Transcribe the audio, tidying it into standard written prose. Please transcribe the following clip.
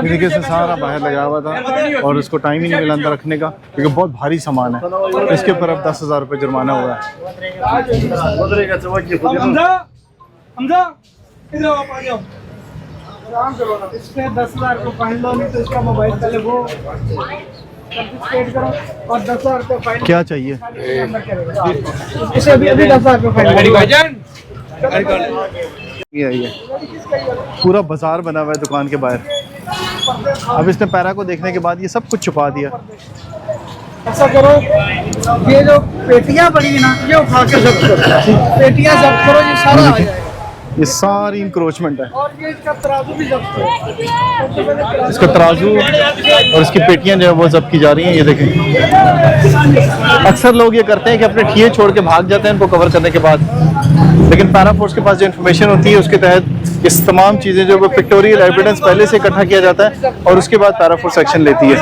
देखिए इसमें सारा बाहर लगा हुआ था और उसको टाइम ही नहीं मिला अंदर रखने का क्योंकि बहुत भारी सामान है। इसके ऊपर अब 10,000 रुपये जुर्माना हुआ है। इस पे 10,000 को फाइन लो, नहीं तो इसका मोबाइल पहले वो कंफिस्केट करो और 10,000 रुपये फाइन। क्या चाहिए इसे अभी 10,000 रुपये फाइन। ये है पूरा बाजार बना हुआ है दुकान के बाहर। अब इसने पैरा को देखने के बाद ये सब कुछ छुपा दिया। ऐसा करो, ये जो पेटियां पड़ी है ना, ये उठा के जब्त करो, पेटियां जब्त करो, ये सारा आ जाएगा। ये सारी इंक्रोचमेंट है। और ये इसका तराजू भी जब्त करो, इसका तराजू और इसकी पेटियां जो है वो जब्त की जा रही हैं। ये देखें, अक्सर लोग ये करते हैं कि अपने ठिये छोड़ के भाग जाते हैं इनको कवर करने के बाद, लेकिन पैरा फोर्स के पास जो इन्फॉर्मेशन होती है उसके तहत इस तमाम चीज़ें जो वो पिक्टोरियल एविडेंस पहले से इकट्ठा किया जाता है और उसके बाद पैरा फोर्स एक्शन लेती है।